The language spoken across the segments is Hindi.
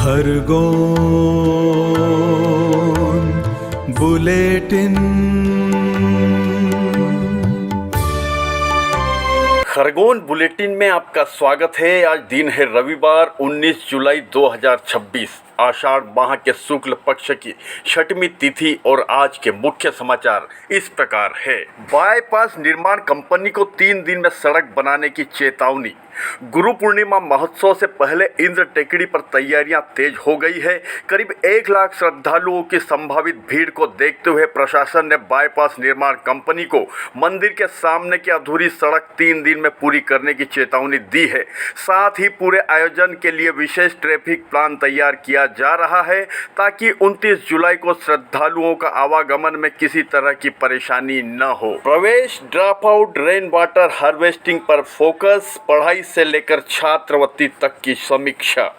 खरगोन बुलेटिन। खरगोन बुलेटिन में आपका स्वागत है। आज दिन है रविवार 19 जुलाई 2026। आषाढ़ माह के शुक्ल पक्ष की छठवीं तिथि और आज के मुख्य समाचार इस प्रकार है। बाईपास निर्माण कंपनी को 3 दिन में सड़क बनाने की चेतावनी। गुरु पूर्णिमा महोत्सव से पहले इंद्र टेकड़ी पर तैयारियां तेज हो गई है। करीब 1 लाख श्रद्धालुओं की संभावित भीड़ को देखते हुए प्रशासन ने बाईपास निर्माण कंपनी को मंदिर के सामने की अधूरी सड़क 3 दिन में पूरी करने की चेतावनी दी है। साथ ही पूरे आयोजन के लिए विशेष ट्रैफिक प्लान तैयार किया जा रहा है ताकि 29 जुलाई को श्रद्धालुओं का आवागमन में किसी तरह की परेशानी न हो। प्रवेश, drop out, rain water harvesting पर फोकस, पढ़ाई से लेकर छात्रवृत्ति तक की समीक्षा।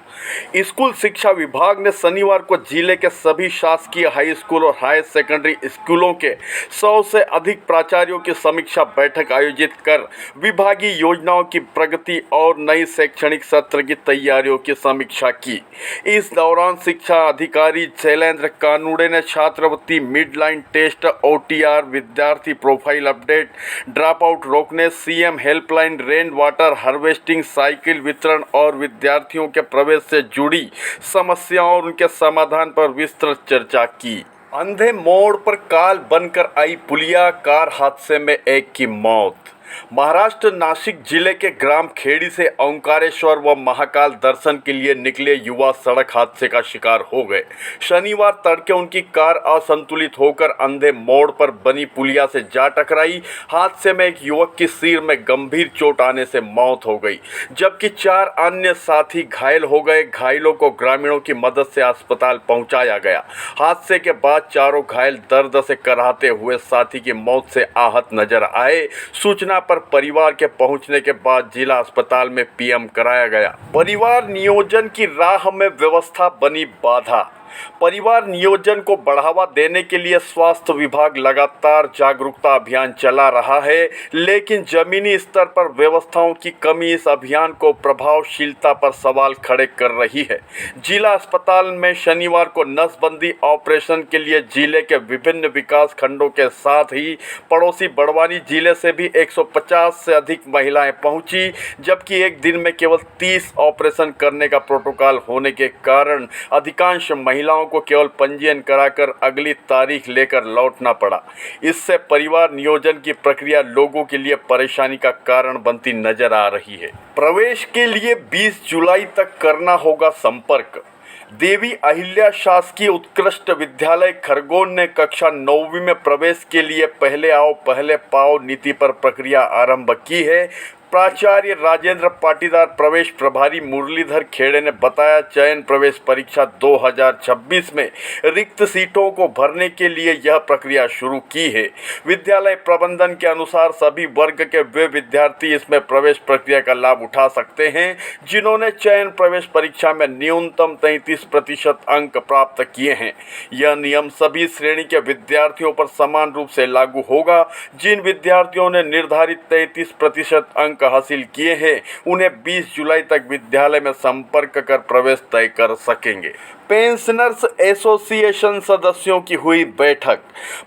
स्कूल शिक्षा विभाग ने शनिवार को जिले के सभी शासकीय हाई स्कूल और हायर सेकेंडरी स्कूलों के 100 से अधिक प्राचार्यों की समीक्षा बैठक आयोजित कर विभागीय योजनाओं की प्रगति और नई शैक्षणिक सत्र की तैयारियों की समीक्षा की। इस दौरान शिक्षा अधिकारी शैलेंद्र कानूड़े ने छात्रवृत्ति, मिड लाइन टेस्ट, OTR, विद्यार्थी प्रोफाइल अपडेट, ड्रॉप आउट रोकने, CM helpline, rain water harvesting, cycle वितरण और विद्यार्थियों के प्रवेश से जुड़ी समस्याओं और उनके समाधान पर विस्तृत चर्चा की। अंधे मोड़ पर काल बनकर आई पुलिया, कार हादसे में एक की मौत। महाराष्ट्र नासिक जिले के ग्राम खेड़ी से ओंकारेश्वर व महाकाल दर्शन के लिए निकले युवा सड़क हादसे का शिकार हो गए। शनिवार तड़के उनकी कार असंतुलित होकर अंधे मोड़ पर बनी पुलिया से जा टकराई। हादसे में एक युवक की सिर में गंभीर चोट आने से मौत हो गई, जबकि 4 अन्य साथी घायल हो गए। घायलों को ग्रामीणों की मदद से अस्पताल पहुंचाया गया। हादसे के बाद चारों घायल दर्द से कराहते हुए साथी की मौत से आहत नजर आए। सूचना पर परिवार के पहुंचने के बाद जिला अस्पताल में PM कराया गया। परिवार नियोजन की राह में व्यवस्था बनी बाधा। परिवार नियोजन को बढ़ावा देने के लिए स्वास्थ्य विभाग लगातार जागरूकता अभियान चला रहा है, लेकिन जमीनी स्तर पर व्यवस्थाओं की कमी इस अभियान को प्रभावशीलता पर सवाल खड़े कर रही है। जिला अस्पताल में शनिवार को नसबंदी ऑपरेशन के लिए जिले के विभिन्न विकास खंडों के साथ ही पड़ोसी बड़वानी जिले से भी 150 से अधिक महिलाएं पहुंची, जबकि एक दिन में केवल 30 ऑपरेशन करने का प्रोटोकॉल होने के कारण अधिकांश महिलाओं को केवल पंजीयन कराकर अगली तारीख लेकर लौटना पड़ा। इससे परिवार नियोजन की प्रक्रिया लोगों के लिए परेशानी का कारण बनती नजर आ रही है। प्रवेश के लिए 20 जुलाई तक करना होगा संपर्क। देवी अहिल्या शासकीय उत्कृष्ट विद्यालय खरगोन ने कक्षा 9वीं में प्रवेश के लिए पहले आओ पहले पाओ नीति पर प्रक्रिया आरंभ की है। प्राचार्य राजेंद्र पाटीदार प्रवेश प्रभारी मुरलीधर खेड़े ने बताया, चयन प्रवेश परीक्षा 2026 में रिक्त सीटों को भरने के लिए यह प्रक्रिया शुरू की है। विद्यालय प्रबंधन के अनुसार सभी वर्ग के वे विद्यार्थी इसमें प्रवेश प्रक्रिया का लाभ उठा सकते हैं जिन्होंने चयन प्रवेश परीक्षा में न्यूनतम 33% अंक प्राप्त किए हैं। यह नियम सभी श्रेणी के विद्यार्थियों पर समान रूप से लागू होगा। जिन विद्यार्थियों ने निर्धारित 33% अंक हासिल किए हैं उन्हें 20 जुलाई तक विद्यालय में संपर्क कर प्रवेश तय कर सकेंगे। पेंशनर्स एसोसिएशन सदस्यों की हुई बैठक।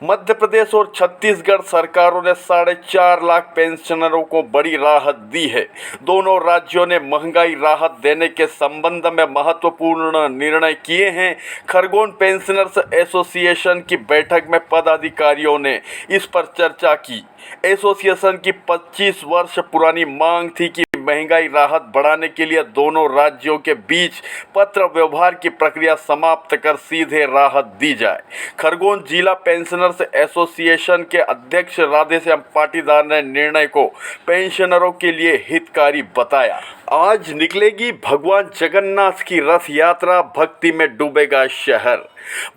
मध्य प्रदेश और छत्तीसगढ़ सरकारों ने 4.5 लाख पेंशनरों को बड़ी राहत दी है। दोनों राज्यों ने महंगाई राहत देने के संबंध में महत्वपूर्ण निर्णय किए हैं। खरगोन पेंशनर्स एसोसिएशन की बैठक में पदाधिकारियों ने इस पर चर्चा की। एसोसिएशन की 25 वर्ष पुरानी मांग थी कि महंगाई राहत बढ़ाने के लिए दोनों राज्यों के बीच पत्र व्यवहार की प्रक्रिया समाप्त कर सीधे राहत दी जाए। खरगोन जिला पेंशनर्स एसोसिएशन के अध्यक्ष राधेश्याम पाटीदार ने निर्णय को पेंशनरों के लिए हितकारी बताया। आज निकलेगी भगवान जगन्नाथ की रथ यात्रा, भक्ति में डूबेगा शहर।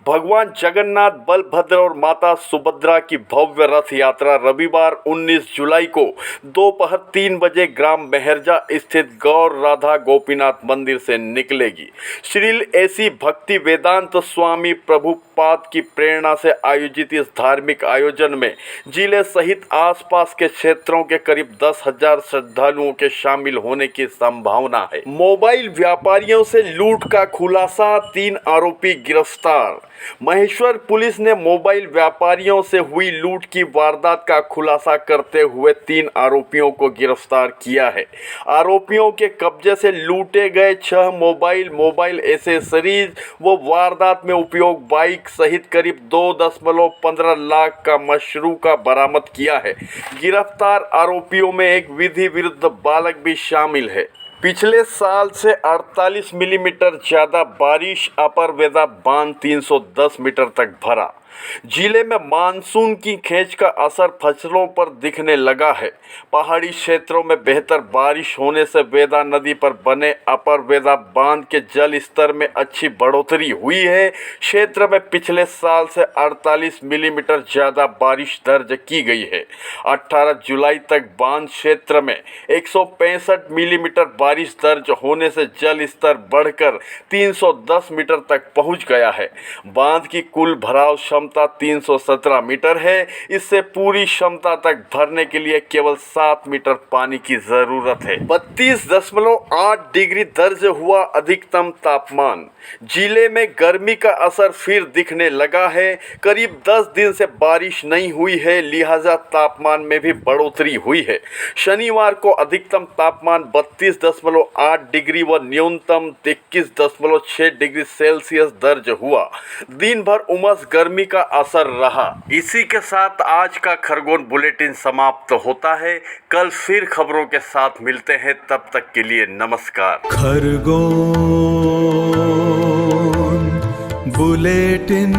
भगवान जगन्नाथ, बलभद्र और माता सुभद्रा की भव्य रथ यात्रा रविवार 19 जुलाई को दोपहर 3 बजे ग्राम मेहरजा स्थित गौर राधा गोपीनाथ मंदिर से निकलेगी। श्री ऐसी भक्ति वेदांत स्वामी प्रभुपाद की प्रेरणा से आयोजित इस धार्मिक आयोजन में जिले सहित आसपास के क्षेत्रों के करीब 10,000 श्रद्धालुओं के शामिल होने की संभावना है। मोबाइल व्यापारियों से लूट का खुलासा, 3 आरोपी गिरफ्तार। महेश्वर पुलिस ने मोबाइल व्यापारियों से हुई लूट की वारदात का खुलासा करते हुए 3 आरोपियों को गिरफ्तार किया है। आरोपियों के कब्जे से लूटे गए 6 मोबाइल एसेसरीज व वारदात में उपयोग बाइक सहित करीब 2.15 लाख का मशरूका बरामद किया है। गिरफ्तार आरोपियों में एक विधि विरुद्ध बालक भी शामिल है। पिछले साल से 48 मिलीमीटर ज़्यादा बारिश, अपर वेदा बांध 310 मीटर तक भरा। जिले में मानसून की खेच का असर फसलों पर दिखने लगा है। पहाड़ी क्षेत्रों में बेहतर बारिश होने से वेदा नदी पर बने अपर वेदा बांध के जल स्तर में अच्छी बढ़ोतरी हुई है। क्षेत्र में पिछले साल से 48 मिलीमीटर ज़्यादा बारिश दर्ज की गई है। 18 जुलाई तक बांध क्षेत्र में 165 मिलीमीटर बारिश दर्ज होने से जल स्तर बढ़कर 310 मीटर तक पहुंच गया है। बांध की कुल भराव क्षमता 317 मीटर है। इससे पूरी क्षमता तक भरने के लिए केवल 7 मीटर पानी की जरूरत है। 32.8 डिग्री दर्ज हुआ अधिकतम तापमान। जिले में गर्मी का असर फिर दिखने लगा है। करीब 10 दिन से बारिश नहीं हुई है, लिहाजा तापमान में भी बढ़ोतरी हुई है। शनिवार को अधिकतम तापमान 32.8 डिग्री व न्यूनतम 21.6 डिग्री सेल्सियस दर्ज हुआ। दिन भर उमस गर्मी का असर रहा। इसी के साथ आज का खरगोन बुलेटिन समाप्त होता है। कल फिर खबरों के साथ मिलते हैं, तब तक के लिए नमस्कार। खरगोन बुलेटिन।